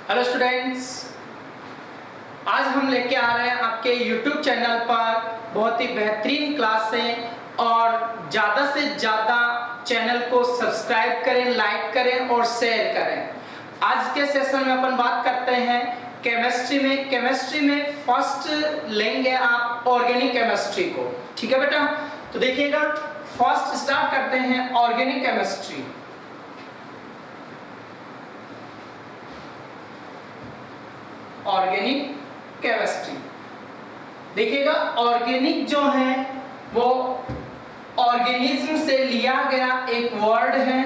Hello students, आज हम लेके आ रहे हैं आपके YouTube चैनल पर बहुत ही बेहतरीन क्लासें और ज़्यादा से ज़्यादा चैनल को सब्सक्राइब करें, लाइक करें और शेयर करें। आज के सेशन में अपन बात करते हैं केमिस्ट्री में फर्स्ट लेंगे आप ऑर्गेनिक केमिस्ट्री को। ठीक है बेटा, तो देखिएगा फर्स्ट स्टार्ट करते हैं ऑर्गेनिक केमिस्ट्री। ऑर्गेनिक केमिस्ट्री देखिएगा, ऑर्गेनिक जो है वो ऑर्गेनिज्म से लिया गया एक वर्ड है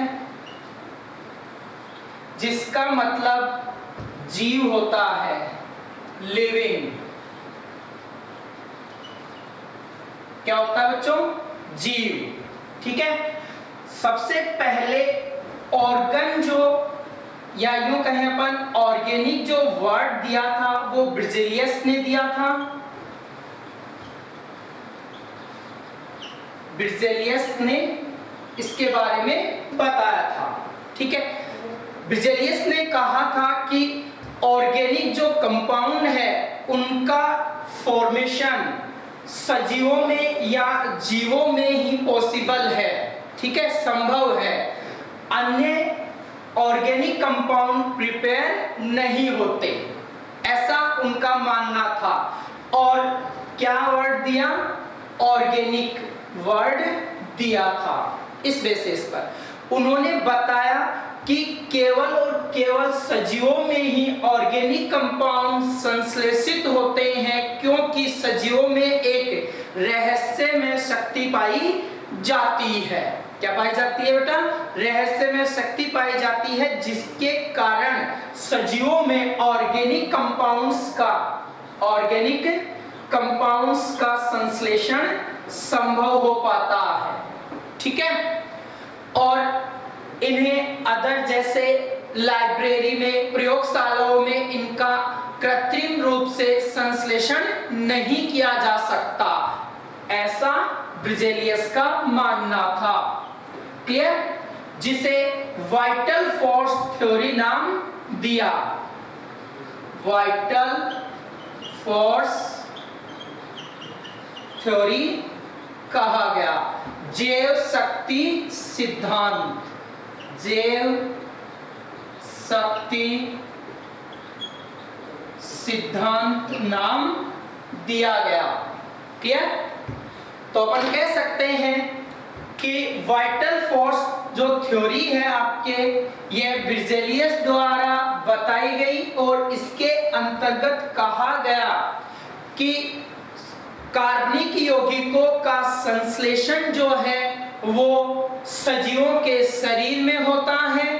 जिसका मतलब जीव होता है, लिविंग। क्या होता है बच्चों? जीव। ठीक है, सबसे पहले ऑर्गन जो या यूं कहें अपन ऑर्गेनिक जो वर्ड दिया था वो बिर्जेलियस ने दिया था। बिर्जेलियस ने इसके बारे में बताया था। ठीक है, बिर्जेलियस ने कहा था कि ऑर्गेनिक जो कंपाउंड है उनका फॉर्मेशन सजीवों में या जीवों में ही पॉसिबल है। ठीक है, संभव है। अन्य ऑर्गेनिक कंपाउंड प्रिपेयर नहीं होते, ऐसा उनका मानना था। और क्या वर्ड दिया? ऑर्गेनिक वर्ड दिया था। इस बेसिस पर उन्होंने बताया कि केवल और केवल सजीवों में ही ऑर्गेनिक कंपाउंड संश्लेषित होते हैं, क्योंकि सजीवों में एक रहस्यमय शक्ति पाई जाती है। क्या पाई जाती है बेटा? रहस्यमय शक्ति पाई जाती है, जिसके कारण सजीवों में ऑर्गेनिक कंपाउंड्स का संश्लेषण संभव हो पाता है। ठीक है, और इन्हें अदर जैसे लाइब्रेरी में, प्रयोगशालाओं में इनका कृत्रिम रूप से संश्लेषण नहीं किया जा सकता, ऐसा बिर्जेलियस का मानना था। क्लियर? जिसे वाइटल फोर्स थ्योरी नाम दिया। वाइटल फोर्स थ्योरी कहा गया। जैव शक्ति सिद्धांत, जैव शक्ति सिद्धांत नाम दिया गया। क्लियर? तो अपन कह सकते हैं कि वाइटल फोर्स जो थ्योरी है आपके, ये बिर्जेलियस द्वारा बताई गई और इसके अंतर्गत कहा गया कि कार्बनिक यौगिकों का संश्लेषण जो है वो सजीवों के शरीर में होता है।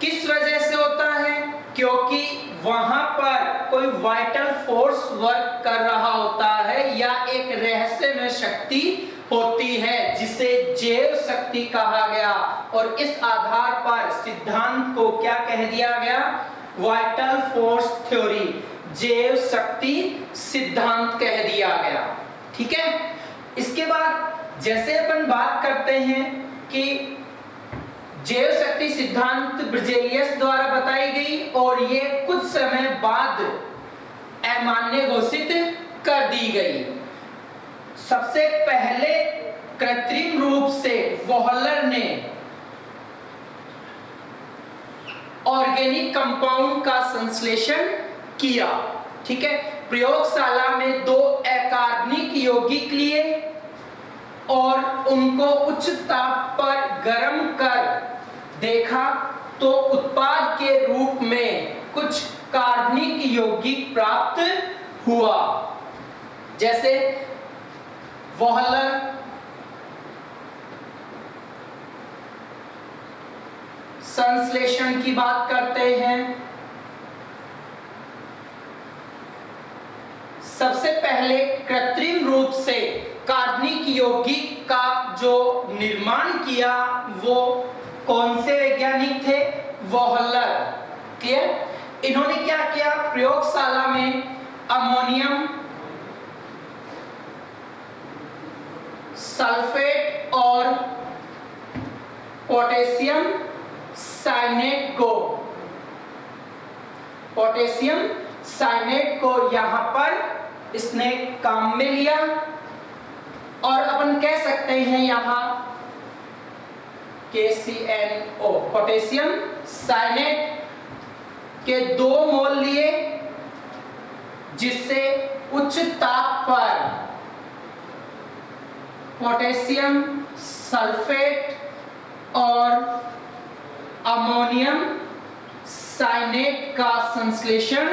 किस वजह से होता है? क्योंकि वहां पर कोई वाइटल फोर्स वर्क कर रहा होता है या एक रहस्यमय शक्ति होती है, जिसे जैव शक्ति कहा गया। और इस आधार पर सिद्धांत को क्या कह दिया गया? वाइटल फोर्स थ्योरी, जैव शक्ति सिद्धांत कह दिया गया। ठीक है, इसके बाद जैसे अपन बात करते हैं कि जैव शक्ति सिद्धांत बिर्जेलियस द्वारा बताई गई और ये कुछ समय बाद अमान्य घोषित कर दी गई। सबसे पहले कृत्रिम रूप से वॉहलर ने ऑर्गेनिक कंपाउंड का संश्लेषण किया। ठीक है, प्रयोगशाला में 2 अकार्बनिक यौगिक लिए और उनको उच्च ताप पर गर्म कर देखा, तो उत्पाद के रूप में कुछ कार्बनिक यौगिक प्राप्त हुआ। जैसे वॉहलर संश्लेषण की बात करते हैं। सबसे पहले कृत्रिम रूप से कार्बनिक यौगिक का जो निर्माण किया वो कौन से वैज्ञानिक थे? वॉहलर। क्लियर? इन्होंने क्या किया? प्रयोगशाला में अमोनियम सल्फेट और पोटेशियम साइनेट को पोटेशियम साइनेट को यहां पर इसने काम में लिया और अपन कह सकते हैं यहां KCNO पोटेशियम साइनेट के 2 मोल लिए, जिससे उच्च ताप पर पोटेशियम सल्फेट और अमोनियम साइनेट का संश्लेषण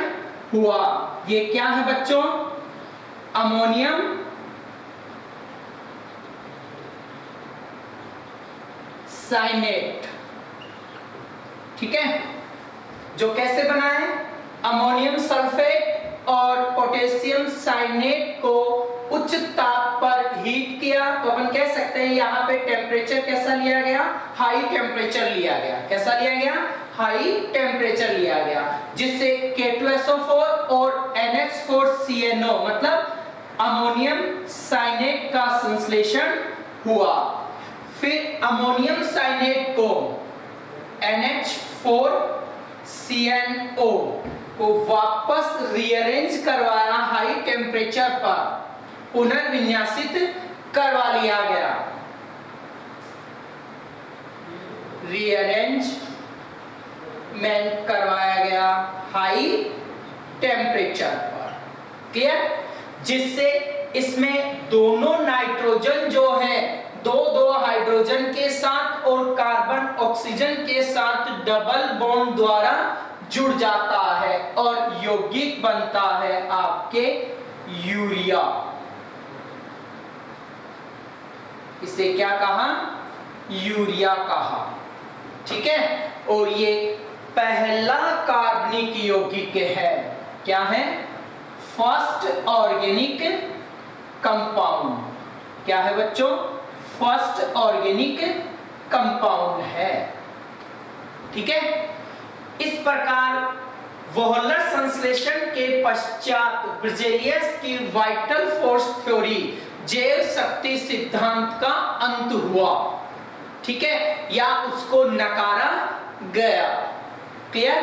हुआ। ये क्या है बच्चों? अमोनियम साइनेट, ठीक है, जो कैसे बना है? अमोनियम सल्फेट और पोटेशियम साइनेट को उच्च ताप पर हीट किया, तो अपन कह सकते हैं यहाँ पे टेम्परेचर कैसा लिया गया? हाई टेम्परेचर लिया गया। कैसा लिया गया? हाई टेम्परेचर लिया गया, जिससे K2SO4 और NH4CNO मतलब अमोनियम साइनेट का संश्लेषण हुआ। फिर अमोनियम साइनेट को NH4CNO को वापस रीअरेंज करवाया, हाई टेम्परेचर पर पुनर्विन्यासित करवा लिया गया, रीअरेंजमेंट करवाया गया हाई टेम्परेचर पर। क्लियर? जिससे इसमें दोनों नाइट्रोजन जो है दो हाइड्रोजन के साथ और कार्बन ऑक्सीजन के साथ डबल बॉन्ड द्वारा जुड़ जाता है और यौगिक बनता है आपके यूरिया। इसे क्या कहा? यूरिया कहा। ठीक है, और ये पहला कार्बनिक यौगिक है। क्या है? First organic compound. क्या है बच्चों? फर्स्ट ऑर्गेनिक कंपाउंड है। ठीक है, इस प्रकार वोहलर संश्लेषण के पश्चात बेrzelius की वाइटल फोर्स थ्योरी, जैव शक्ति सिद्धांत का अंत हुआ। ठीक है, या उसको नकारा गया। क्लियर?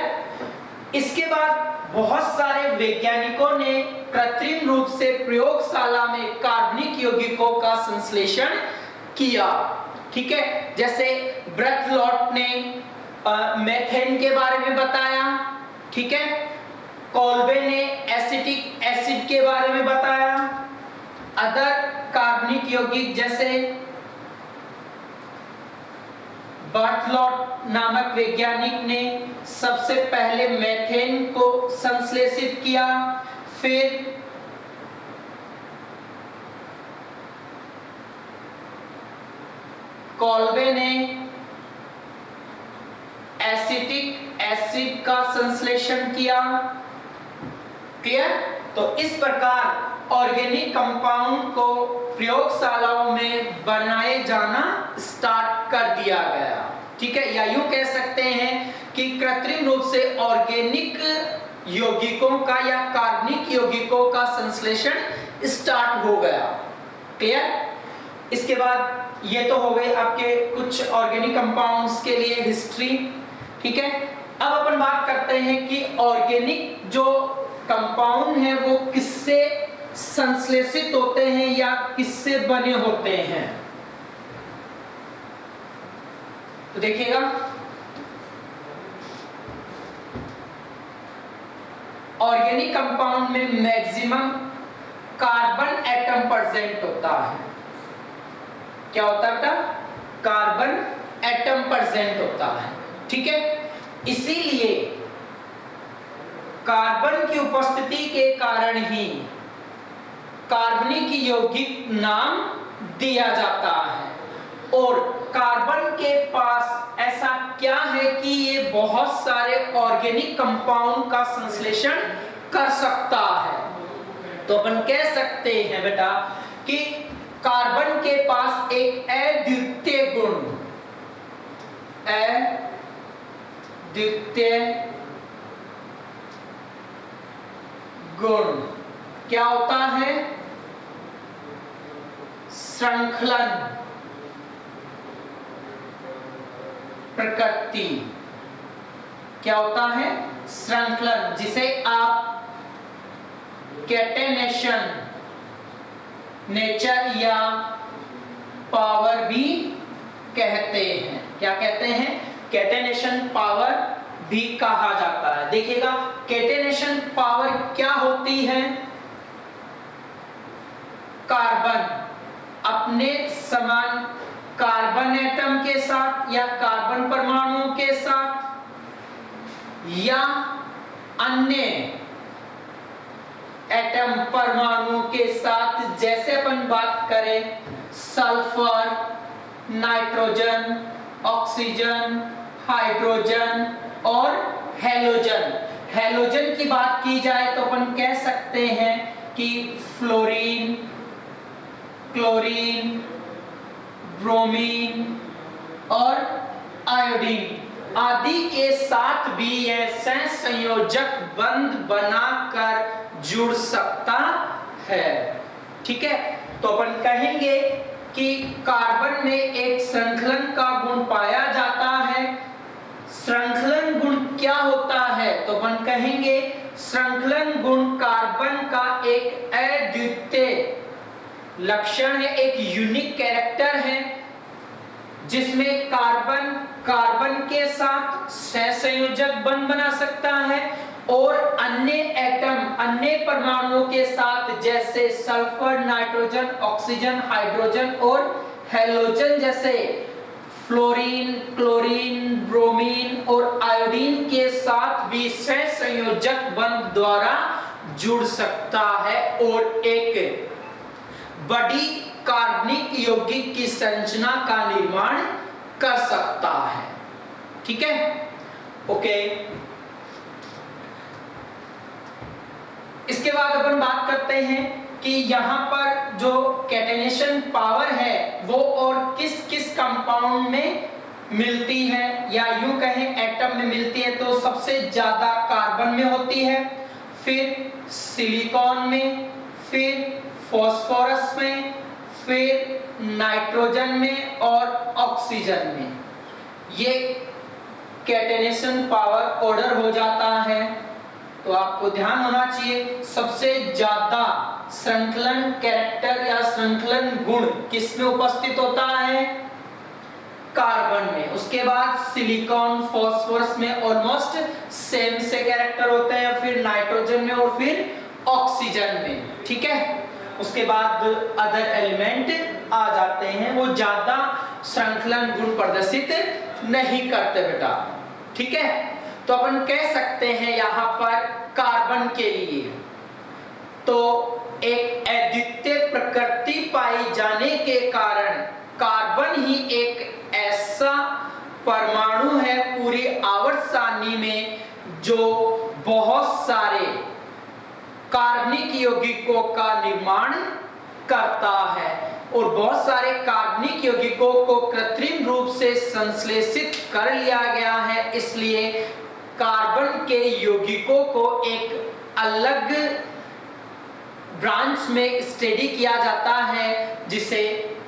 इसके बाद बहुत सारे वैज्ञानिकों ने कृत्रिम रूप से प्रयोगशाला में कार्बनिक यौगिकों का संश्लेषण किया। ठीक है, जैसे ब्रेथलॉट ने मेथेन के बारे में बताया। ठीक है, कोल्बे ने एसिटिक एसिड के बारे में बताया। अदर कार्बनिक यौगिक जैसे बर्थलॉट नामक वैज्ञानिक ने सबसे पहले मेथेन को संश्लेषित किया, फिर कोल्बे ने एसिटिक एसिड का संश्लेषण किया। क्लियर? तो इस प्रकार ऑर्गेनिक कंपाउंड को प्रयोगशालाओं में बनाए जाना स्टार्ट कर दिया गया। ठीक है, या यूं कह सकते हैं कि कृत्रिम रूप से ऑर्गेनिक यौगिकों का या कार्बनिक यौगिकों का संश्लेषण स्टार्ट हो गया। क्लियर? इसके बाद ये तो हो गए आपके कुछ ऑर्गेनिक कंपाउंड्स के लिए हिस्ट्री। ठीक है, अब अपन बात करते हैं कि ऑर्गेनिक जो कंपाउंड है वो किससे संश्लेषित होते हैं या किससे बने होते हैं। तो देखिएगा, ऑर्गेनिक कंपाउंड में मैक्सिमम कार्बन एटम प्रेजेंट होता है। क्या होता है बेटा? कार्बन एटम प्रेजेंट होता है। ठीक है, इसीलिए कार्बन की उपस्थिति के कारण ही कार्बनिक यौगिक नाम दिया जाता है। और कार्बन के पास ऐसा क्या है कि ये बहुत सारे ऑर्गेनिक कंपाउंड का संश्लेषण कर सकता है। तो अपन कह सकते हैं बेटा कि कार्बन के पास एक अद्वितीय गुण, अद्वितीय गुण क्या होता है? श्रृंखलन प्रकृति। क्या होता है? श्रृंखलन, जिसे आप कैटेनेशन नेचर या पावर भी कहते हैं। क्या कहते हैं? कैटेनेशन पावर भी कहा जाता है। देखिएगा कैटेनेशन पावर क्या होती है? कार्बन अपने समान कार्बन एटम के साथ या कार्बन परमाणुओं के साथ या अन्य एटम परमाणुओं के साथ, जैसे अपन बात करें सल्फर, नाइट्रोजन, ऑक्सीजन, हाइड्रोजन और हैलोजन। हैलोजन की बात की जाए तो अपन कह सकते हैं कि फ्लोरीन, क्लोरीन, ब्रोमीन और आयोडीन आदि के साथ भी यह सहसंयोजक बंध बनाकर जुड़ सकता है। ठीक है, तो अपन कहेंगे कि कार्बन में एक श्रृंखलन का गुण पाया जाता है। श्रृंखलन गुण क्या होता है? तो अपन कहेंगे श्रृंखलन गुण कार्बन का एक अद्वितीय लक्षण है, एक यूनिक कैरेक्टर है, जिसमें कार्बन के साथ सहसंयोजक बंध बना सकता है और अन्य एटम, अन्य परमाणुओं के साथ जैसे सल्फर, नाइट्रोजन, ऑक्सीजन, हाइड्रोजन और हैलोजन जैसे फ्लोरीन, क्लोरीन, ब्रोमीन और आयोडीन के साथ भी सहसंयोजक बंध द्वारा जुड़ सकता है और एक बड़ी कार्बनिक यौगिक की संरचना का निर्माण कर सकता है। ठीक है, ओके। इसके बाद अपन बात करते हैं कि यहाँ पर जो कैटेनेशन पावर है वो और किस किस कंपाउंड में मिलती है, या यूं कहें एटम में मिलती है, तो सबसे ज्यादा कार्बन में होती है, फिर सिलिकॉन में, फिर फास्फोरस में, फिर नाइट्रोजन में और ऑक्सीजन में। ये कैटेनेशन पावर ऑर्डर हो जाता है। तो आपको ध्यान होना चाहिए सबसे ज्यादा श्रृंखलन कैरेक्टर या श्रृंखलन गुण किसमें उपस्थित होता है? कार्बन में। उसके बाद सिलिकॉन, फास्फोरस में ऑलमोस्ट सेम से कैरेक्टर होते हैं, फिर नाइट्रोजन में और फिर ऑक्सीजन में। ठीक है, उसके बाद अदर एलिमेंट आ जाते हैं, वो ज्यादा श्रृंखलन गुण प्रदर्शित नहीं करते बेटा। ठीक है, तो अपन कह सकते हैं यहाँ पर कार्बन के लिए तो एक अद्वितीय प्रकृति पाई जाने के कारण कार्बन ही एक ऐसा परमाणु है पूरी आवर्त सारणी में जो बहुत सारे कार्बनिक यौगिकों का निर्माण करता है और बहुत सारे कार्बनिक यौगिकों को कृत्रिम रूप से संश्लेषित कर लिया गया है। इसलिए कार्बन के यौगिकों को एक अलग ब्रांच में स्टडी किया जाता है जिसे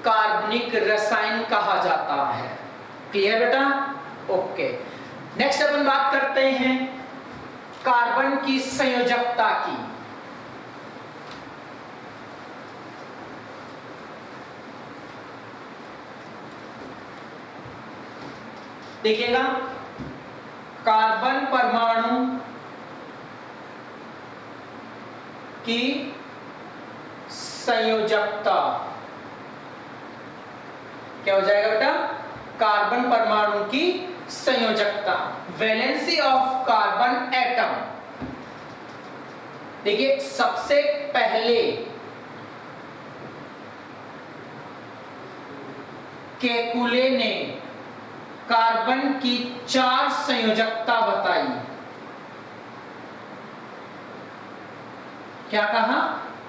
कार्बनिक रसायन कहा जाता है। क्लियर बेटा? ओके। नेक्स्ट अपन बात करते हैं कार्बन की संयोजकता की। देखिएगा कार्बन परमाणु की संयोजकता क्या हो जाएगा बेटा? कार्बन परमाणु की संयोजकता, वैलेंसी ऑफ कार्बन एटम। देखिए सबसे पहले केकुले ने कार्बन की 4 संयोजकता बताई। क्या कहा?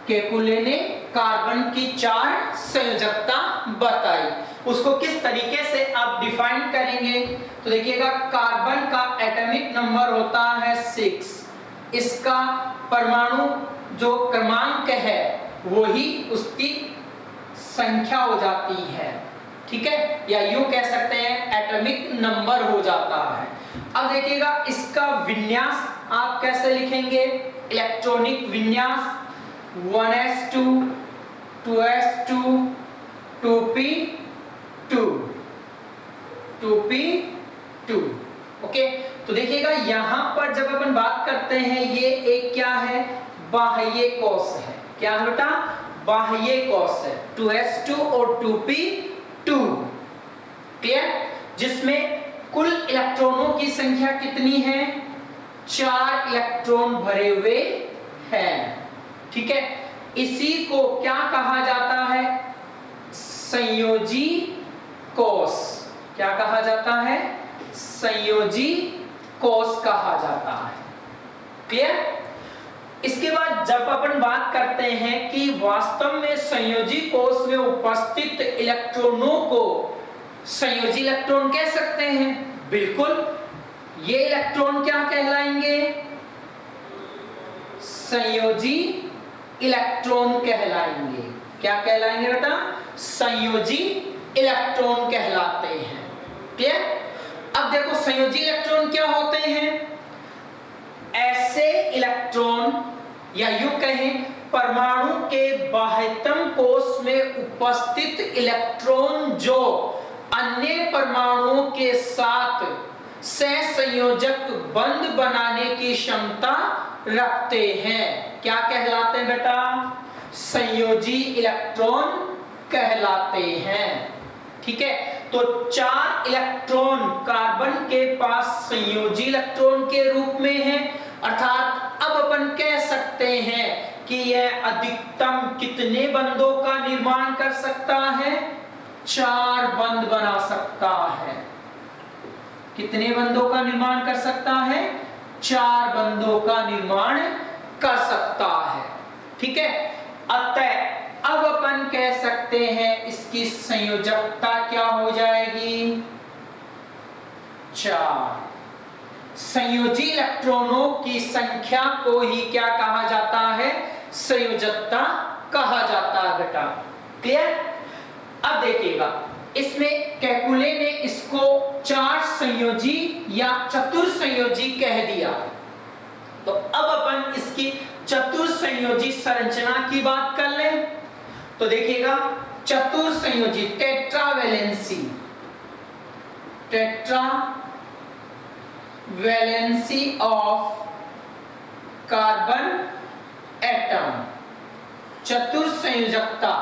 केकुले ने कार्बन की 4 संयोजकता बताई। उसको किस तरीके से आप डिफाइन करेंगे? तो देखिएगा कार्बन का एटॉमिक नंबर होता है 6, इसका परमाणु जो क्रमांक है वही उसकी संख्या हो जाती है। ठीक है, या यूं कह सकते हैं एटॉमिक नंबर हो जाता है। अब देखिएगा इसका विन्यास आप कैसे लिखेंगे, इलेक्ट्रॉनिक विन्यास 1s2 2s2 2p2 2p2। Okay, तो देखिएगा यहां पर जब अपन बात करते हैं ये एक क्या है, बाह्य कोश है। क्या है बेटा, बाह्य कोश है 2s2 और 2p2। क्लियर, जिसमें कुल इलेक्ट्रॉनों की संख्या कितनी है, 4 इलेक्ट्रॉन भरे हुए हैं। ठीक है, इसी को क्या कहा जाता है, संयोजी कोश। क्या कहा जाता है, संयोजी कोश कहा जाता है। क्लियर, इसके बाद जब अपन बात करते हैं कि वास्तव में संयोजी कोश में उपस्थित इलेक्ट्रॉनों को संयोजी इलेक्ट्रॉन कह सकते हैं। बिल्कुल, ये इलेक्ट्रॉन क्या कहलाएंगे, संयोजी इलेक्ट्रॉन कहलाएंगे। क्या कहलाएंगे बेटा, संयोजी इलेक्ट्रॉन कहलाते हैं। क्लियर, अब देखो संयोजी इलेक्ट्रॉन क्या होते हैं, ऐसे इलेक्ट्रॉन या यूं कहें परमाणु के बाह्यतम कोश में उपस्थित इलेक्ट्रॉन जो अन्य परमाणुओं के साथ सहसंयोजक बंध बनाने की क्षमता रखते हैं। क्या कहलाते हैं बेटा, संयोजी इलेक्ट्रॉन कहलाते हैं। ठीक है, तो 4 इलेक्ट्रॉन कार्बन के पास संयोजी इलेक्ट्रॉन के रूप में है, अर्थात अब अपन कह सकते हैं कि यह अधिकतम कितने बंधों का निर्माण कर सकता है, 4 बंध बना सकता है। कितने बंधों का निर्माण कर सकता है, 4 बंधों का निर्माण कर सकता है। ठीक है, अतः अब अपन कह सकते हैं इसकी संयोजकता क्या हो जाएगी, 4। संयोजी इलेक्ट्रॉनों की संख्या को ही क्या कहा जाता है, संयोजकता कहा जाता है बेटा। क्लियर, अब देखिएगा इसमें कैकुले ने इसको 4 संयोजी या चतुर्संयोजी कह दिया, तो अब अपन इसकी चतुर्संयोजी संरचना की बात कर लें। तो देखिएगा चतुर्संयोजी tetravalency, tetravalency of carbon atom, चतुर्संयोजकता,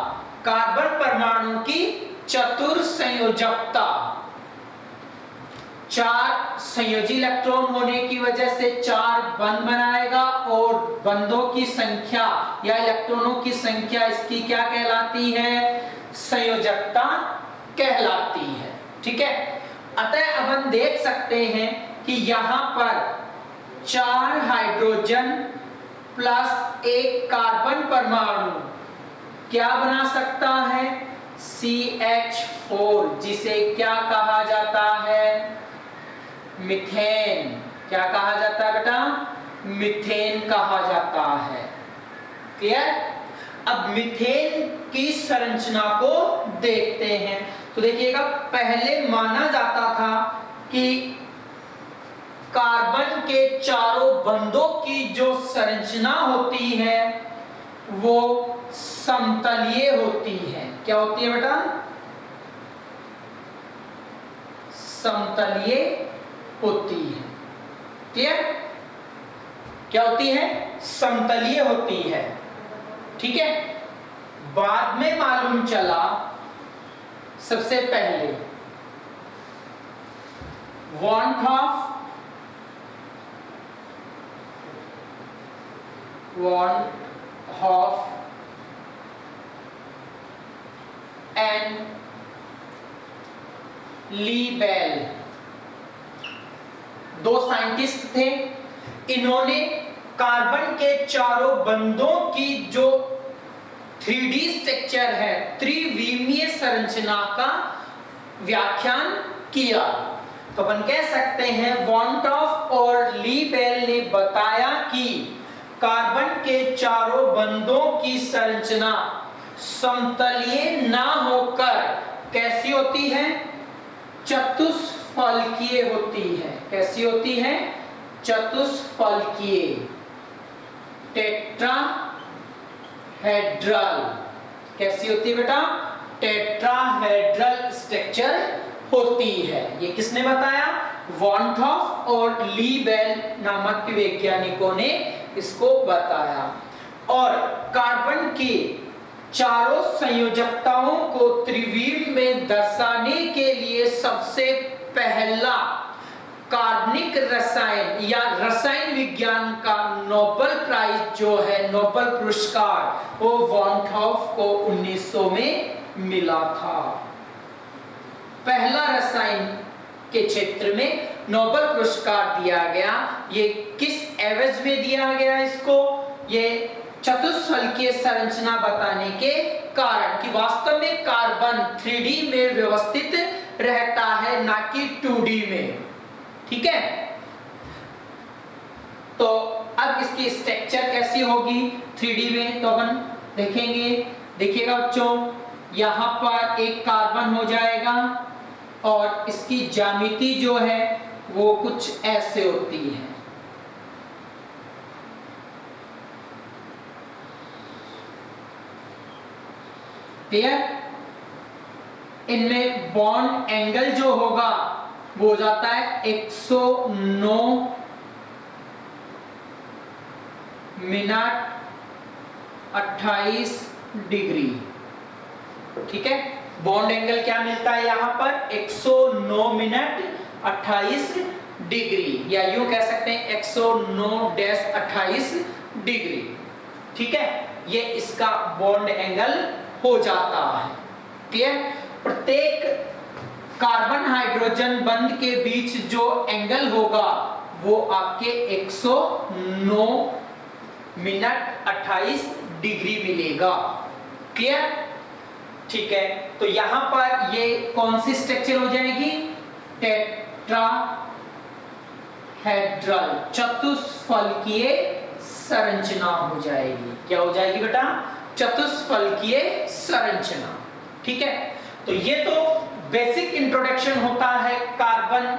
कार्बन परमाणु की चतुर्संयोजकता। 4 संयोजी इलेक्ट्रॉन होने की वजह से 4 बंध बनाएगा और बंधों की संख्या या इलेक्ट्रॉनों की संख्या इसकी क्या कहलाती है, संयोजकता कहलाती है। ठीक है, अतः अब हम देख सकते हैं कि यहां पर 4 हाइड्रोजन प्लस 1 कार्बन परमाणु क्या बना सकता है, CH4, जिसे क्या कहा जाता है, मीथेन। क्या कहा जाता है बेटा, मीथेन कहा जाता है। क्लियर, अब मीथेन की संरचना को देखते हैं। तो देखिएगा पहले माना जाता था कि कार्बन के चारों बंधों की जो संरचना होती है वो समतलीय होती है। क्या होती है बेटा, समतलीय होती है। क्लियर, क्या होती है, समतलीय होती है। ठीक है, बाद में मालूम चला, सबसे पहले want of and लीबेल, 2 साइंटिस्ट थे। इन्होंने कार्बन के चारों बंधों की जो 3D स्ट्रक्चर है, त्रिविमीय संरचना का व्याख्यान किया। तो अपन कह सकते हैं वॉन्टॉफ और लीबेल ने बताया कि कार्बन के चारों बंधों की संरचना समतलीय ना होकर कैसी होती है, चतुष्फलकीय होती है। कैसी होती है? चतुष्फलकीय, टेट्राहेड्रल। कैसी होती है बेटा? टेट्राहेड्रल स्ट्रक्चर होती है। ये किसने बताया? वॉन हॉफ और लीबेल नामक वैज्ञानिकों ने इसको बताया। और कार्बन की चारों संयोजकताओं को त्रिविम में दर्शाने के लिए सबसे पहला कार्बनिक रसायन या रसायन विज्ञान का नोबेल प्राइज जो है, नोबेल पुरस्कार, वो वॉन हॉफ को 1900 में मिला था। पहला रसायन के क्षेत्र में नोबेल पुरस्कार दिया गया। ये किस एवज में दिया गया इसको? ये चतुष्फलकीय संरचना बताने के कारण कि वास्तव में कार्बन 3D में व्यवस्थित रहता है, ना कि 2D में। ठीक है, तो अब इसकी स्ट्रक्चर कैसी होगी 3D में, तो अपन देखेंगे। देखिएगा बच्चों, यहां पर एक कार्बन हो जाएगा और इसकी ज्यामिति जो है वो कुछ ऐसे होती है। क्लियर? इनमें बॉन्ड एंगल जो होगा वो हो जाता है 109 मिनट 28 डिग्री। ठीक है, बॉन्ड एंगल क्या मिलता है यहां पर? 109 मिनट 28 डिग्री, या यूं कह सकते हैं 109-28 डिग्री। ठीक है, ये इसका बॉन्ड एंगल हो जाता है। क्लियर? प्रत्येक कार्बन हाइड्रोजन बंध के बीच जो एंगल होगा वो आपके 109 मिनट 28 डिग्री मिलेगा। क्लियर? ठीक है, तो यहां पर ये कौन सी स्ट्रक्चर हो जाएगी? टेट्राहेड्रल, चतुष्फलकीय संरचना हो जाएगी। क्या हो जाएगी बेटा? चतुष्फलकीय संरचना। ठीक है, तो ये तो बेसिक इंट्रोडक्शन होता है कार्बन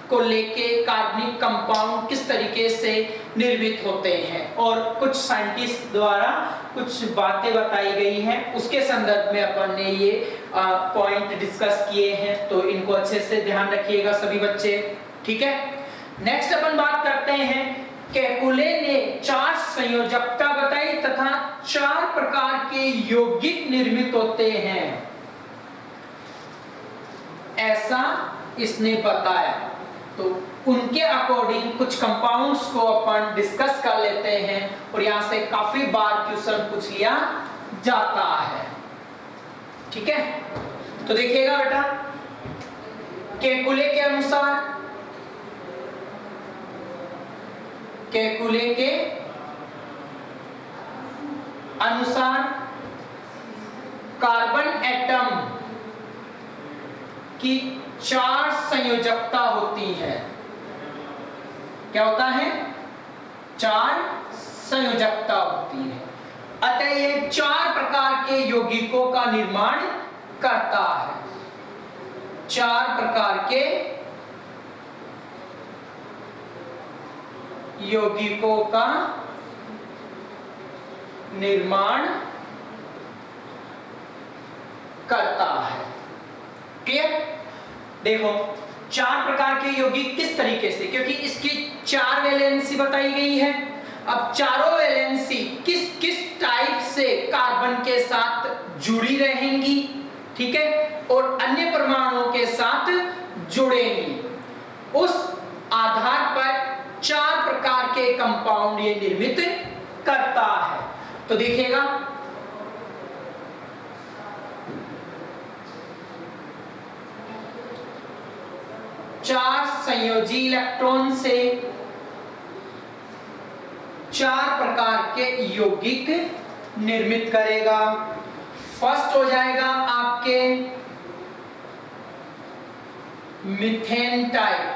को लेके, कार्बनिक कंपाउंड किस तरीके से निर्मित होते हैं, और कुछ साइंटिस्ट द्वारा कुछ बातें बताई गई हैं, उसके संदर्भ में अपन ने ये पॉइंट डिस्कस किए हैं। तो इनको अच्छे से ध्यान रखिएगा सभी बच्चे। ठीक है, नेक्स्ट अपन बात करते हैं, केकुले ने 4 संयोजकता बताई तथा 4 प्रकार के यौगिक निर्मित होते हैं, ऐसा इसने बताया। तो उनके अकॉर्डिंग कुछ कंपाउंड्स को अपन डिस्कस कर लेते हैं, और यहां से काफी बार क्वेश्चन पूछ लिया जाता है। ठीक है, तो देखिएगा बेटा, केकुले के अनुसार, केकुले के अनुसार कार्बन एटम की 4 संयोजकता होती है। क्या होता है? 4 संयोजकता होती है। अतः ये 4 प्रकार के यौगिकों का निर्माण करता है। 4 प्रकार के यौगिकों का निर्माण करता है। क्लियर? देखो, 4 प्रकार के यौगिक किस तरीके से, क्योंकि इसकी 4 वैलेंसी बताई गई है। अब चारों वैलेंसी किस किस टाइप से कार्बन के साथ जुड़ी रहेंगी, ठीक है, और अन्य परमाणुओं के साथ जुड़ेंगी, उस आधार पर 4 प्रकार के कंपाउंड ये निर्मित करता है। तो देखिएगा, चार संयोजी इलेक्ट्रॉन से 4 प्रकार के यौगिक निर्मित करेगा। फर्स्ट हो जाएगा आपके मीथेन टाइप,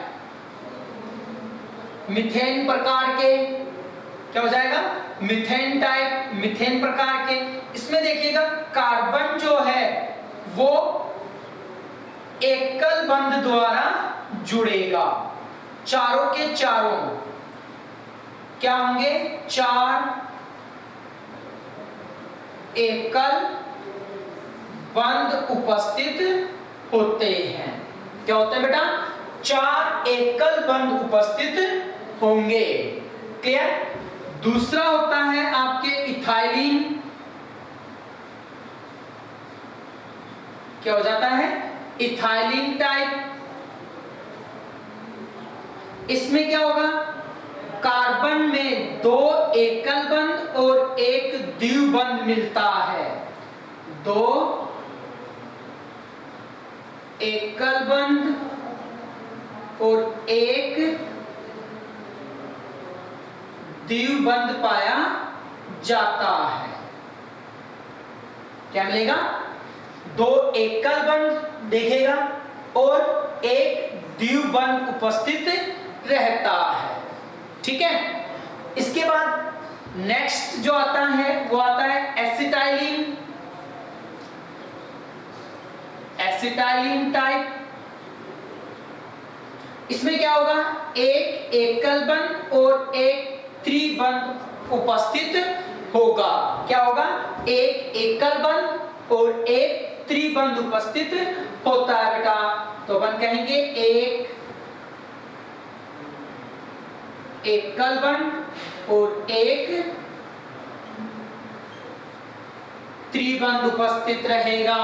मीथेन प्रकार के, क्या हो जाएगा? मीथेन टाइप, मीथेन प्रकार के। इसमें देखिएगा कार्बन जो है वो एकल बंध द्वारा जुड़ेगा। चारों के चारों क्या होंगे? 4 एकल बंध उपस्थित होते हैं। क्या होते हैं बेटा? 4 एकल बंध उपस्थित होंगे। क्लियर? दूसरा होता है आपके इथाइलिन। क्या हो जाता है? Ethylene type. इसमें क्या होगा? कार्बन में 2 एकल बंध और 1 द्विबंध मिलता है। 2 एकल बंध और 1 द्विबंध पाया जाता है। क्या मिलेगा? 2 एकल बंध देखेगा और 1 द्विबंध उपस्थित रहता है। ठीक है? इसके बाद नेक्स्ट जो आता है वो आता है एसिटाइलिन। Acetylene type. इसमें क्या होगा? 1 एकल बंध और 1 त्रिबंध उपस्थित होगा। क्या होगा? 1 एकल बंध और 1 त्रिबंध उपस्थित होता है बेटा। तो अपन कहेंगे 1 एकल बंध और 1 त्रिबंध उपस्थित रहेगा।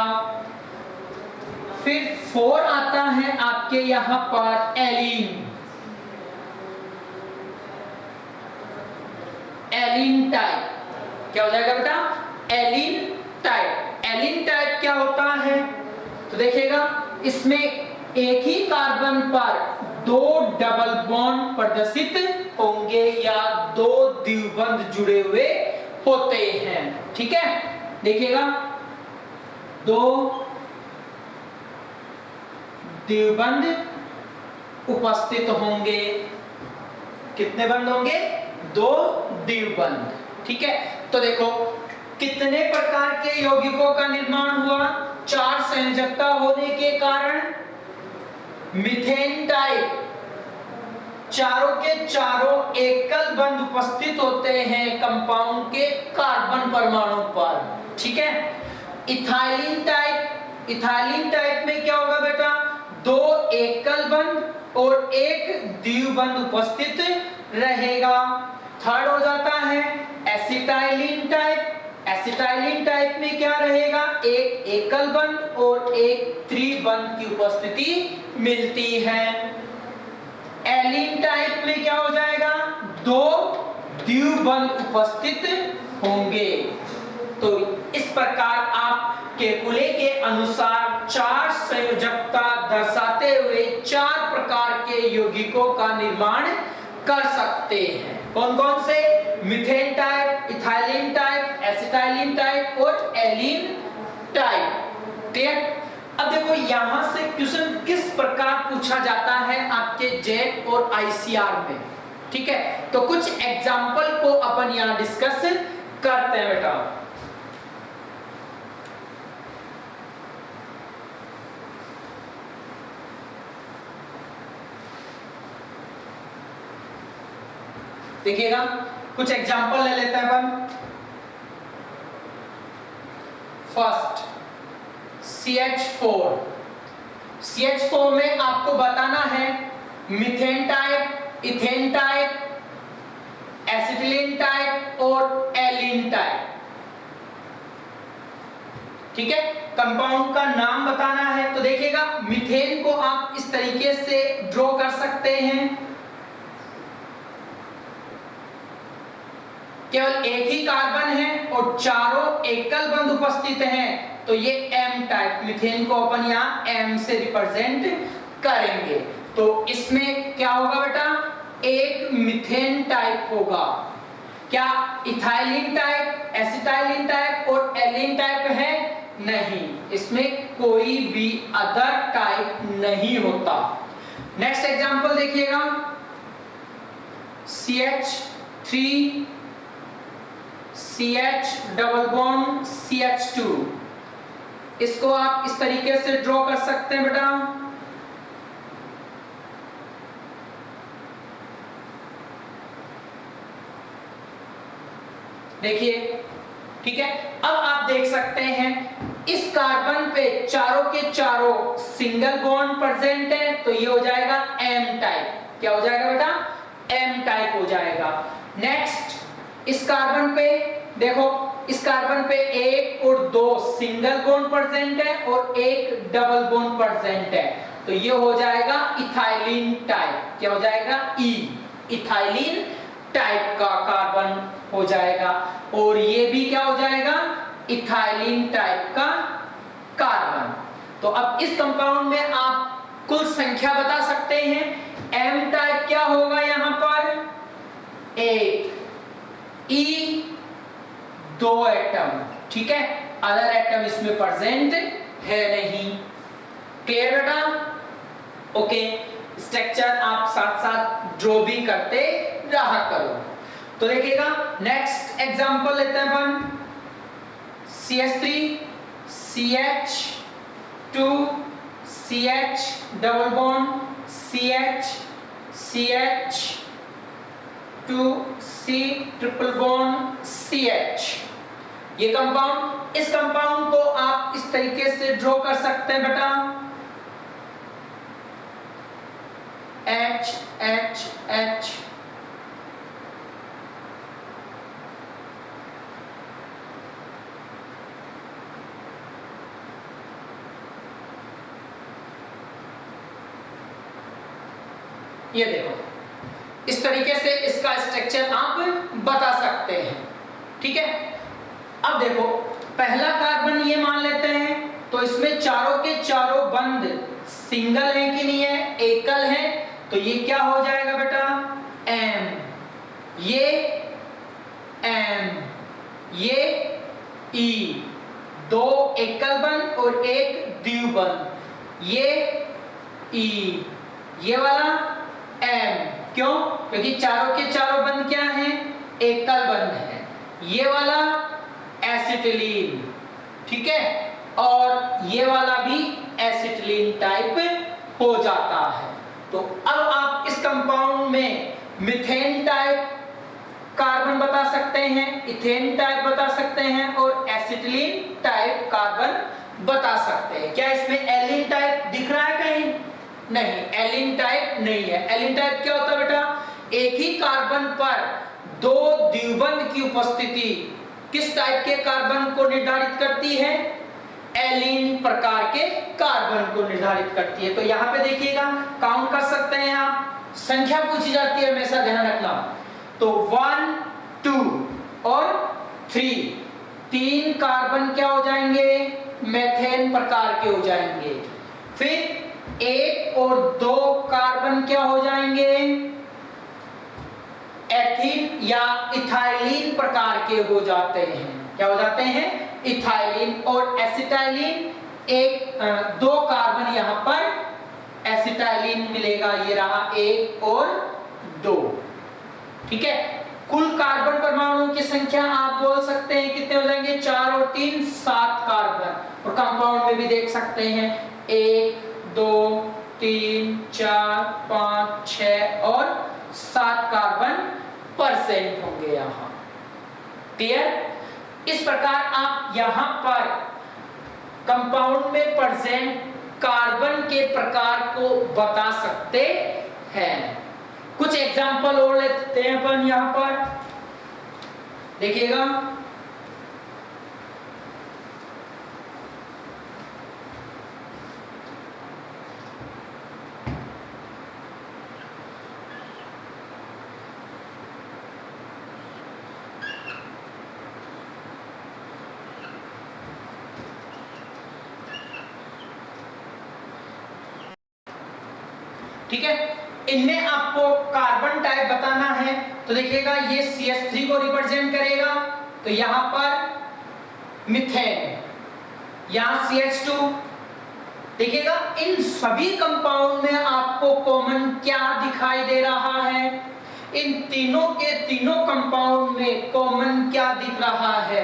फिर 4 आता है आपके यहां पर एलीन। एलीन टाइप। क्या हो जाएगा बेटा? एलीन टाइप। एलीन टाइप क्या होता है? तो देखिएगा इसमें एक ही कार्बन पर 2 डबल बॉन्ड प्रदर्शित होंगे या 2 द्विबंध जुड़े हुए होते हैं। ठीक है? देखिएगा 2 द्विबंध उपस्थित होंगे। कितने बंध होंगे? 2 द्विबंध। ठीक है? तो देखो कितने प्रकार के यौगिकों का निर्माण हुआ 4 संयोजकता होने के कारण। मीथेन टाइप, चारों के चारों एकल बंध उपस्थित होते हैं कंपाउंड के कार्बन परमाणु पर। ठीक है? Ethylene type. इथाइलिन टाइप में क्या होगा बेटा? 2 एकल बंध और 1 द्विबंध उपस्थित रहेगा। थर्ड हो जाता है एसिटाइलिन टाइप। एसिटाइलिन टाइप में क्या रहेगा? 1 एकल बंध और 1 त्रिबंध की उपस्थिति मिलती है। एलीन टाइप में क्या हो जाएगा? 2 द्विबंध उपस्थित होंगे। तो इस प्रकार आप केकुले के अनुसार 4 संयोजकता दर्शाते हुए 4 प्रकार के यौगिकों का निर्माण कर सकते हैं। कौन कौन से? Methane type, ethylene type, acetylene type और एलीन टाइप। क्लियर? अब देखो यहां से क्वेश्चन किस प्रकार पूछा जाता है आपके जेट और आईसीआर में। ठीक है? तो कुछ एग्जाम्पल को अपन यहां डिस्कस करते हैं बेटा। देखिएगा कुछ एग्जाम्पल ले लेते हैं अपन। First CH4। CH4 में आपको बताना है methane type, ethane type, acetylene type और एलीन टाइप। ठीक है? कंपाउंड का नाम बताना है। तो देखिएगा मीथेन को आप इस तरीके से ड्रॉ कर सकते हैं। केवल एक ही कार्बन है और चारों एकल बंध उपस्थित हैं, तो ये M टाइप। मीथेन को अपन यहाँ M से रिप्रेजेंट करेंगे। तो इसमें क्या होगा बेटा? एक मीथेन टाइप होगा। क्या इथाइलिन टाइप, एसिटाइलिन टाइप और एलीन टाइप है? नहीं, इसमें कोई भी अदर टाइप नहीं होता। नेक्स्ट एग्जांपल देखिएगा CH3 CH double bond CH2। इसको आप इस तरीके से ड्रॉ कर सकते हैं बेटा। देखिए, ठीक है। अब आप देख सकते हैं इस कार्बन पे चारों के चारों सिंगल बॉन्ड प्रेजेंट है, तो ये हो जाएगा एम टाइप। क्या हो जाएगा बेटा? एम टाइप हो जाएगा। नेक्स्ट, इस कार्बन पे देखो, इस कार्बन पे एक और दो सिंगल बॉन्ड प्रेजेंट है और एक डबल बॉन्ड प्रेजेंट है, तो ये हो जाएगा इथाइलिन टाइप। क्या हो जाएगा? ई, इथाइलिन टाइप का कार्बन हो जाएगा। और ये भी क्या हो जाएगा? इथाइलिन टाइप का कार्बन। तो अब इस कंपाउंड में आप कुल संख्या बता सकते हैं। एम टाइप क्या होगा यहां पर? एक, ई दो एटम, ठीक है, अदर एटम इसमें प्रेजेंट है नहीं। क्लियर बेटा? ओके, स्ट्रक्चर आप साथ साथ ड्रॉ भी करते रहा करो। तो देखिएगा, नेक्स्ट एग्जांपल लेते हैं अपन। CH3 CH2 CH double bond CH CH2 C triple bond CH। ये कंपाउंड, इस कंपाउंड को आप इस तरीके से ड्रॉ कर सकते हैं बेटा। H H H, ये देखो, इस तरीके से इसका स्ट्रक्चर आप बता सकते हैं, ठीक है। अब देखो, पहला कार्बन ये मान लेते हैं, तो इसमें चारों के चारों बंद सिंगल है कि नहीं है? एकल है, तो ये क्या हो जाएगा बेटा? एम, ये एम, ये ई, दो एकल बंद और एक द्विबंध, ये ई, ये वाला एम। क्यों? क्योंकि चारों के चारों बंद क्या हैं? एकल बंद है। ये वाला एसिटिलीन, ठीक है, और ये वाला भी एसिटिलीन टाइप हो जाता है। तो अब आप इस कंपाउंड में मीथेन टाइप कार्बन बता सकते हैं, इथेन टाइप बता सकते हैं और एसिटिलीन टाइप कार्बन बता सकते हैं। क्या इसमें एलिन टाइप दिख रहा है कहीं? नहीं, एलिन टाइप नहीं है। एलिन टाइप क्या होता है बेटा? एक ही कार्बन पर दो द्विबंध की उपस्थिति किस टाइप के कार्बन को निर्धारित करती है? एलिन प्रकार के कार्बन को निर्धारित करती है। तो यहाँ पे देखिएगा, काउंट कर सकते हैं आप, संख्या पूछी जाती है, हमेशा ध्यान रखना। तो 1 2 और 3, तीन कार्बन क्या हो जाएंगे? मेथेन प्रकार के हो जाएंगे। फिर एक और दो कार्बन क्या हो जाएंगे? एथीन या इथाइलिन प्रकार के हो जाते हैं। क्या हो जाते हैं? इथाइलिन और एसिटाइलिन। एक दो कार्बन यहां पर एसिटाइलिन मिलेगा, ये रहा एक और दो, ठीक है। कुल कार्बन परमाणुओं की संख्या आप बोल सकते हैं कितने हो जाएंगे? 4 और 3 7 कार्बन। और कंपाउंड में भी देख सकते हैं 1 2 3 4 5 6 और 7 कार्बन परसेंट होंगे यहां। क्लियर? इस प्रकार आप यहां पर कंपाउंड में प्रेजेंट कार्बन के प्रकार को बता सकते हैं। कुछ एग्जांपल और लेते हैं अपन यहां पर, देखिएगा। ठीक है, इनमें आपको कार्बन टाइप बताना है। तो देखिएगा, ये CH3 को रिप्रेजेंट करेगा, तो यहां पर मीथेन, यहां CH2। देखिएगा, इन सभी कंपाउंड में आपको कॉमन क्या दिखाई दे रहा है? इन तीनों के तीनों कंपाउंड में कॉमन क्या दिख रहा है?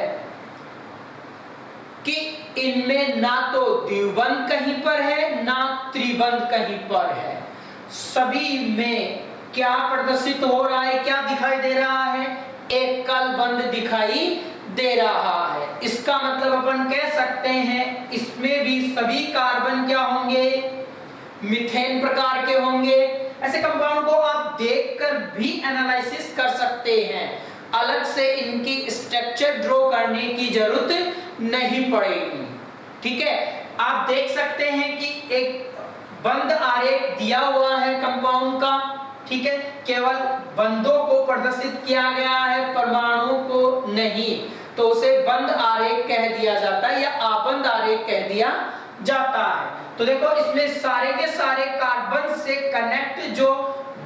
कि इनमें ना तो द्विबंध कहीं पर है ना त्रिबंध कहीं पर है, सभी में क्या प्रदर्शित हो रहा है, क्या दिखाई दे रहा है, एकल बंध दिखाई दे रहा है। इसका मतलब अपन कह सकते हैं इसमें भी सभी कार्बन क्या होंगे, मीथेन प्रकार के होंगे। ऐसे कंपाउंड को आप देखकर भी एनालिसिस कर सकते हैं, अलग से इनकी स्ट्रक्चर ड्रॉ करने की जरूरत नहीं पड़ेगी। ठीक है, आप देख सकते हैं कि एक बंध आरेख दिया हुआ है कंपाउंड का, ठीक है, केवल बंधों को प्रदर्शित किया गया है, परमाणु को नहीं, तो उसे बंध आरेख कह दिया जाता है या आबंध आरेख कह दिया जाता है। तो देखो इसमें सारे के सारे कार्बन से कनेक्ट जो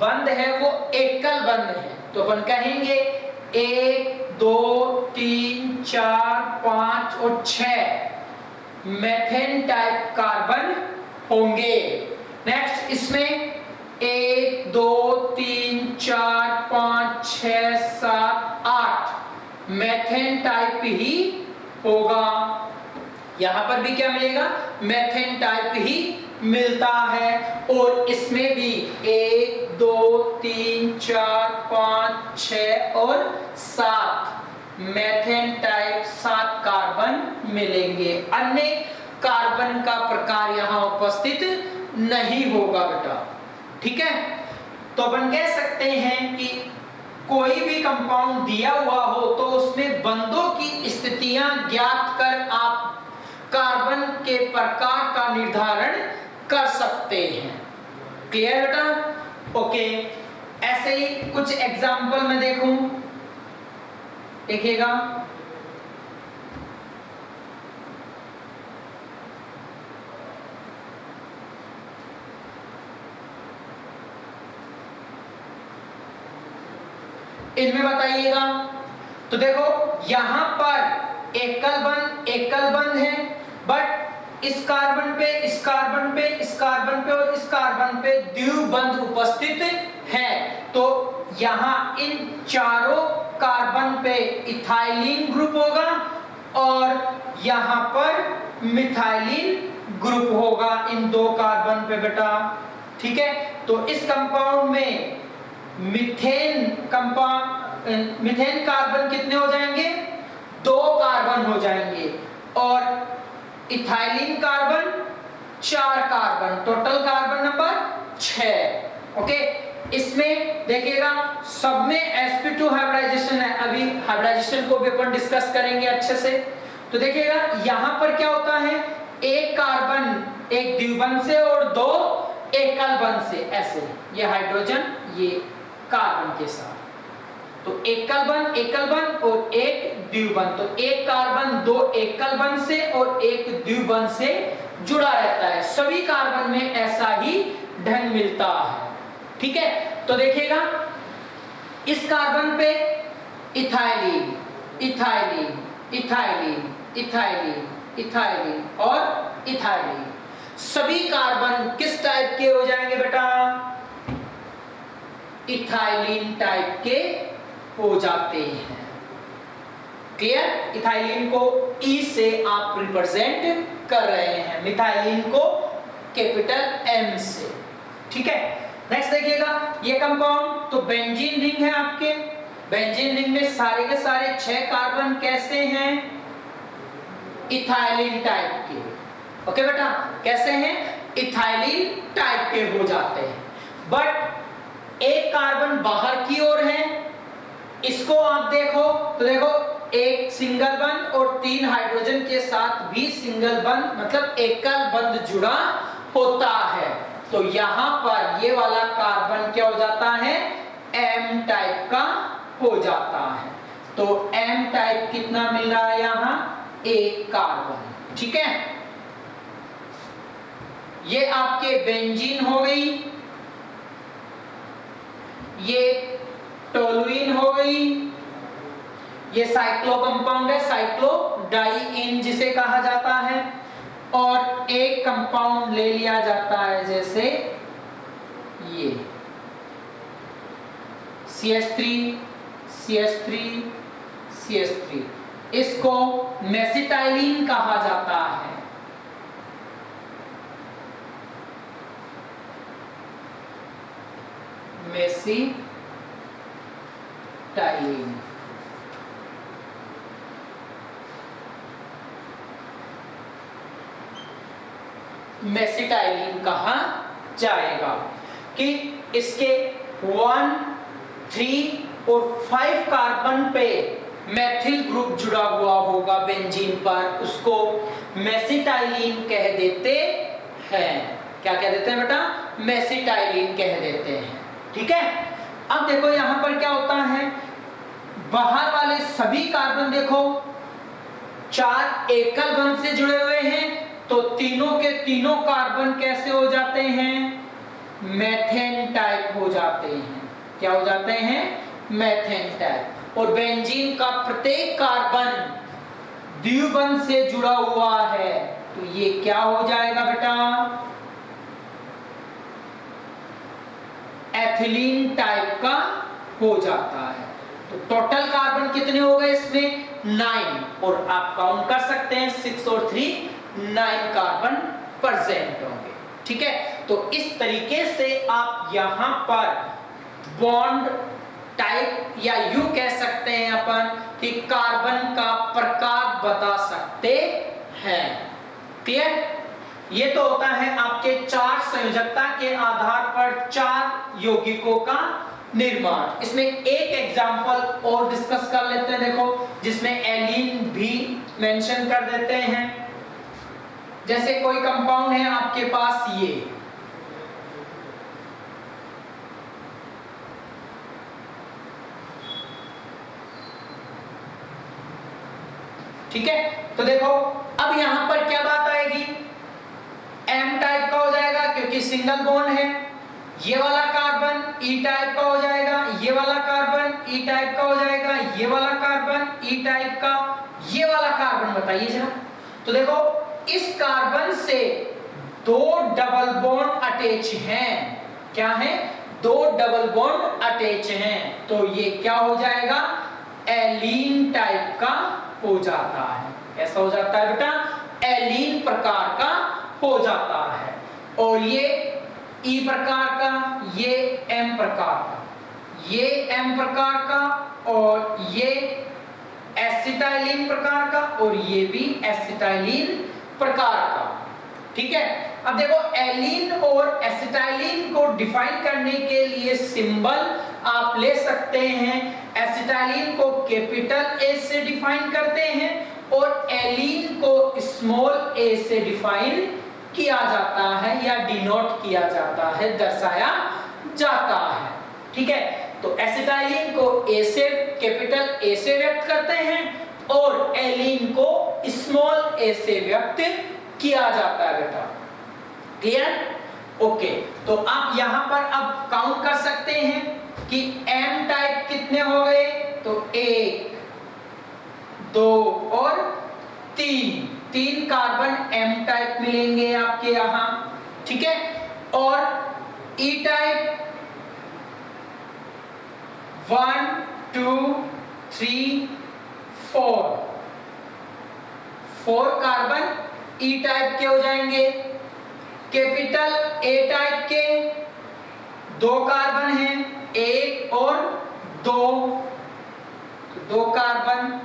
बंध है वो एकल बंध है, तो अपन कहेंगे 1 2 3 4 5 और 6 मेथेन टाइप कार्बन होंगे। नेक्स्ट इसमें 1 2 3 4 5 6 7 8 मेथेन टाइप ही होगा। यहां पर भी क्या मिलेगा, मेथेन टाइप ही मिलता है। और इसमें भी 1 2 3 4 5 6 और 7 मेथेन टाइप 7 कार्बन मिलेंगे। अन्य कार्बन का प्रकार यहां उपस्थित नहीं होगा बेटा। ठीक है, तो अपन कह सकते हैं कि कोई भी कंपाउंड दिया हुआ हो तो उसमें बंधों की स्थितियां ज्ञात कर आप कार्बन के प्रकार का निर्धारण कर सकते हैं। क्लियर बेटा? ओके, ऐसे ही कुछ एग्जाम्पल में देखूं, देखिएगा। इनमें बताइएगा, तो देखो यहां पर एकल बंध है, बट इस कार्बन पे इस कार्बन पे इस कार्बन पे और इस कार्बन पे द्विबंध उपस्थित है। तो यहां इन चारों कार्बन पे इथाइलिन ग्रुप होगा और यहां पर मिथाइलिन ग्रुप होगा इन दो कार्बन पे बेटा। ठीक है, तो इस कंपाउंड में मीथेन कार्बन कितने हो जाएंगे, 2 कार्बन हो जाएंगे और ethylene carbon 4 carbon, total carbon number 6। Okay, इसमें देखिएगा सब में sp2 हाइब्रिडाइजेशन है, अभी हाइब्रिडाइजेशन को भी अपन डिस्कस करेंगे अच्छे से। तो देखिएगा यहां पर क्या होता है, एक कार्बन एक द्विबंध से और 2 एकल बंध से, ऐसे ये हाइड्रोजन ये कार्बन के साथ, तो एकल बंध और एक द्विबंध, तो एक कार्बन 2 एकल बंध से और एक द्विबंध से जुड़ा रहता है। सभी कार्बन में ऐसा ही ढंग मिलता है। ठीक है, तो देखिएगा इस कार्बन पे ethylene ethylene ethylene ethylene ethylene और इथाइलिन, सभी कार्बन किस टाइप के हो जाएंगे बेटा, इथाइलिन टाइप के हो जाते हैं। क्लियर? इथाइलिन को ई से आप रिप्रेजेंट कर रहे हैं, मिथाइलिन को कैपिटल एम से। ठीक है, नेक्स्ट देखिएगा ये कंपाउंड, तो बेंजीन रिंग है आपके, बेंजीन रिंग में सारे के सारे 6 कार्बन कैसे हैं, इथाइलिन टाइप के। ओके बेटा, कैसे हैं, इथाइलिन टाइप के हो जाते हैं। बट एक कार्बन बाहर की ओर है, इसको आप देखो तो देखो एक सिंगल बंध और 3 हाइड्रोजन के साथ भी सिंगल बंध मतलब एकल बंध जुड़ा होता है। तो यहां पर ये वाला कार्बन क्या हो जाता है, एम टाइप का हो जाता है। तो एम टाइप कितना मिल रहा है यहां, 1 कार्बन। ठीक है, ये आपके बेंजीन हो गई, ये टोलुइन हो गई, ये साइक्लो कंपाउंड है, साइक्लो डाइइन जिसे कहा जाता है। और एक कंपाउंड ले लिया जाता है जैसे ये CH3 CH3 CH3, इसको मेसिटाइलिन कहा जाता है। मेसिटाइलिन। मेसिटाइलिन कहा जाएगा कि इसके 1, 3 और 5 कार्बन पे मेथिल ग्रुप जुड़ा हुआ होगा बेंजीन पर, उसको मेसिटाइलिन कह देते हैं। क्या कह देते हैं बेटा? मेसिटाइलिन कह देते हैं। ठीक है, अब देखो यहां पर क्या होता है, बाहर वाले सभी कार्बन देखो 4 एकल बंध से जुड़े हुए हैं, तो तीनों के तीनों कार्बन कैसे हो जाते हैं? मेथेन टाइप हो जाते हैं। क्या हो जाते हैं? Methane type. और बेंजीन का प्रत्येक कार्बन द्विबंध से जुड़ा हुआ है, तो ये क्या हो जाएगा बेटा? एथिलीन टाइप का हो जाता है। तो टोटल कार्बन कितने हो गए इसमें? 9, और आप काउंट कर सकते हैं 6 और 3 9 कार्बन प्रेजेंट होंगे। ठीक है, तो इस तरीके से आप यहां पर बॉन्ड टाइप या यूं कह सकते हैं अपन कि कार्बन का प्रकार बता सकते हैं। क्लियर? ये तो होता है आपके 4 संयोजकता के आधार पर 4 यौगिकों का निर्माण। इसमें एक एग्जांपल और डिस्कस कर लेते हैं, देखो, जिसमें एलीन भी मेंशन कर देते हैं। जैसे कोई कंपाउंड है आपके पास ये, ठीक है, तो देखो अब यहां पर क्या बात आएगी? एम टाइप का हो जाएगा क्योंकि सिंगल बॉन्ड है। ये वाला कार्बन ई टाइप का हो जाएगा, ये वाला कार्बन ई टाइप का हो जाएगा, ये वाला कार्बन ई टाइप का, ये वाला कार्बन बताइए जरा। तो देखो इस कार्बन से 2 डबल बॉन्ड अटैच हैं। क्या है? 2 डबल बॉन्ड अटैच हैं, तो ये क्या हो जाएगा? एलीन टाइप का हो जाता है। कैसा हो जाता है बेटा? एलीन प्रकार का हो जाता है। और ये ई प्रकार का, ये एम प्रकार का, ये एम प्रकार का, और ये एसिटाइलिन प्रकार का, और ये भी एसिटाइलिन प्रकार का। ठीक है, अब देखो एलीन और एसिटाइलिन को डिफाइन करने के लिए सिंबल आप ले सकते हैं। एसिटाइलिन को कैपिटल ए से डिफाइन करते हैं और एलीन को स्मॉल ए से डिफाइन किया जाता है या डिनोट किया जाता है, दर्शाया जाता है। ठीक है, तो एसिटाइलिन को ए से, कैपिटल ए से व्यक्त करते हैं और एलीन को स्मॉल ए से व्यक्त किया जाता है बेटा। क्लियर? ओके, तो आप यहां पर अब काउंट कर सकते हैं कि एम टाइप कितने हो गए? तो 1, 2 और 3 कार्बन एम टाइप मिलेंगे आपके यहां। ठीक है, और ई टाइप 1, 2, 3, 4 कार्बन ई टाइप के हो जाएंगे। कैपिटल ए टाइप के 2 कार्बन हैं, 1 और 2 कार्बन।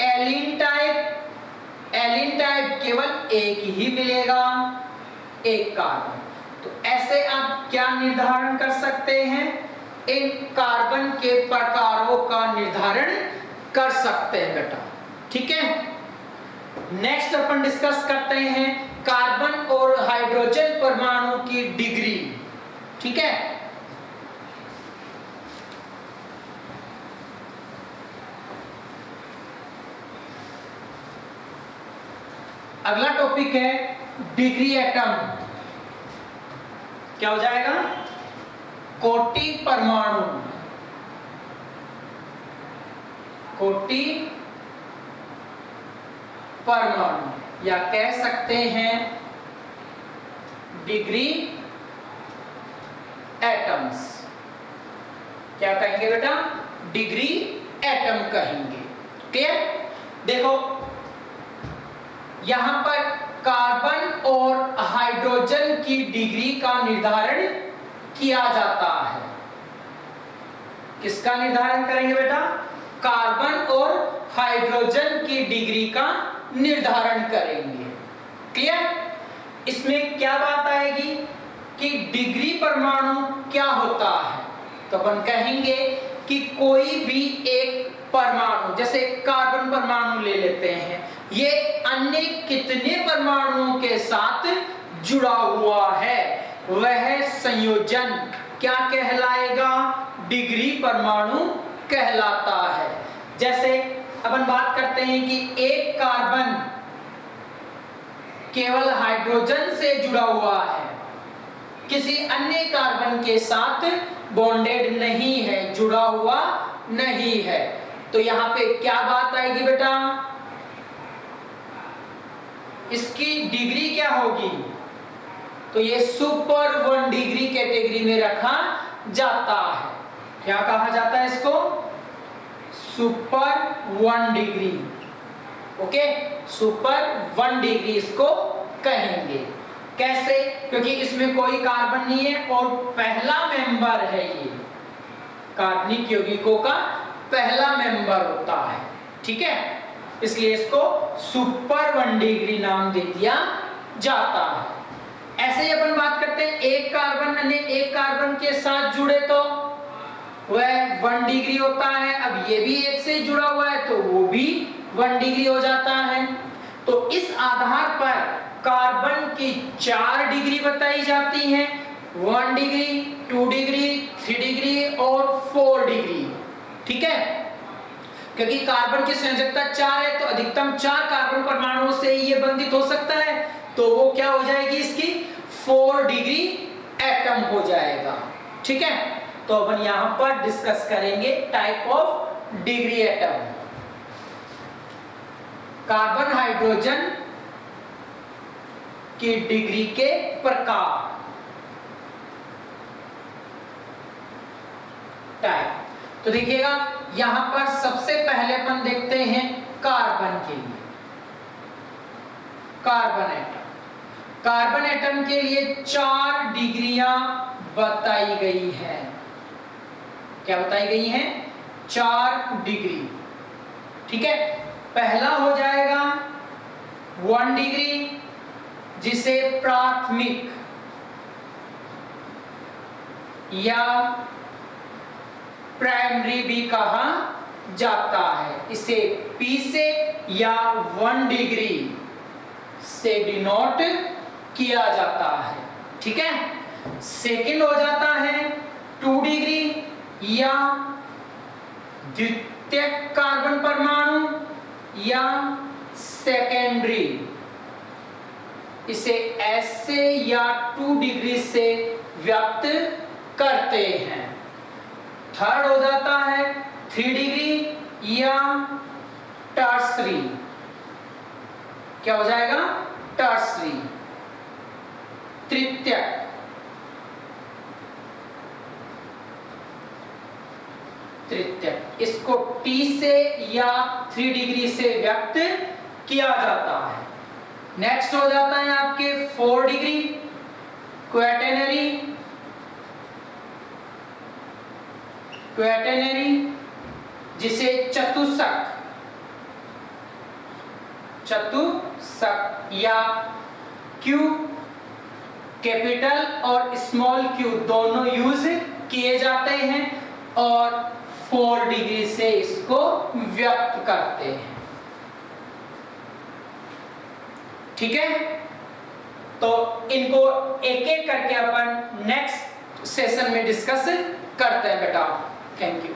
एलीन टाइप केवल एक ही मिलेगा, 1 कार्बन। तो ऐसे आप क्या निर्धारण कर सकते हैं? इन कार्बन के प्रकारों का निर्धारण कर सकते हैं बेटा। ठीक है, नेक्स्ट अपन डिस्कस करते हैं कार्बन और हाइड्रोजन परमाणु की डिग्री। ठीक है, अगला टॉपिक है डिग्री एटम। क्या हो जाएगा? कोटि परमाणु। कोटि परमाणु या कह सकते हैं डिग्री एटम्स। क्या कहेंगे बेटा? डिग्री एटम कहेंगे। क्लियर? देखो यहां पर कार्बन और हाइड्रोजन की डिग्री का निर्धारण किया जाता है। किसका निर्धारण करेंगे बेटा? कार्बन और हाइड्रोजन की डिग्री का निर्धारण करेंगे। क्लियर? इसमें क्या बात आएगी कि डिग्री परमाणु क्या होता है? तो अपन कहेंगे कि कोई भी एक परमाणु, जैसे कार्बन परमाणु ले लेते हैं, ये अन्य कितने परमाणुओं के साथ जुड़ा हुआ है, वह संयोजन क्या कहलाएगा? डिग्री परमाणु कहलाता है। जैसे अपन बात करते हैं कि एक कार्बन केवल हाइड्रोजन से जुड़ा हुआ है, किसी अन्य कार्बन के साथ बॉन्डेड नहीं है, जुड़ा हुआ नहीं है, तो यहां पे क्या बात आएगी बेटा? इसकी डिग्री क्या होगी? तो ये सुपर 1 डिग्री कैटेगरी में रखा जाता है। क्या कहा जाता है इसको? Super 1 degree. Okay, super 1 degree इसको कहेंगे। कैसे? क्योंकि इसमें कोई कार्बन नहीं है और पहला मेंबर है, ये कार्बनिक यौगिकों का पहला मेंबर होता है। ठीक है, इसलिए इसको सुपर 1 डिग्री नाम दे दिया जाता है। ऐसे ही अपन बात करते हैं एक कार्बन अन्य एक कार्बन के साथ जुड़े तो वह 1 डिग्री होता है। अब ये भी एक से जुड़ा हुआ है तो वो भी 1 डिग्री हो जाता है। तो इस आधार पर कार्बन की 4 डिग्री बताई जाती हैं, 1 डिग्री, 2 डिग्री, 3 डिग्री और 4 डिग्री। ठीक है, क्योंकि कार्बन की संयोजकता 4 है तो अधिकतम 4 कार्बन परमाणुओं से ये बंधित हो सकता है, तो वो क्या हो जाएगी? इसकी 4 डिग्री एटम हो जाएगा। ठीक है, तो अपन यहां पर डिस्कस करेंगे type of degree atom. Carbon hydrogen की डिग्री के प्रकार। टाइप तो देखिएगा यहां पर सबसे पहले अपन देखते हैं कार्बन के लिए। कार्बन एटम, कार्बन एटम के लिए 4 डिग्रियां बताई गई है। क्या बताई गई हैं? 4 डिग्री। ठीक है, पहला हो जाएगा 1 डिग्री, जिसे प्राथमिक या प्राइमरी भी कहा जाता है। इसे P से या 1 डिग्री से डिनोट किया जाता है। ठीक है, सेकंड हो जाता है 2 डिग्री या द्वितीय कार्बन परमाणु या सेकेंडरी, इसे S से या 2 डिग्री से व्यक्त करते हैं। थर्ड हो जाता है 3 डिग्री या टर्सरी। क्या हो जाएगा? टर्सरी, तृतीयक। तृतीयक, इसको T से या 3 डिग्री से व्यक्त किया जाता है। नेक्स्ट हो जाता है आपके 4 डिग्री क्वैटेनरी। क्वैटेनरी जिसे चतुष्क, चतुष्क या Q कैपिटल और स्मॉल q दोनों यूज किए जाते हैं और 4 डिग्री से इसको व्यक्त करते हैं। ठीक है, तो इनको एक एक करके अपन नेक्स्ट सेशन में डिस्कस करते हैं बेटा। Thank you.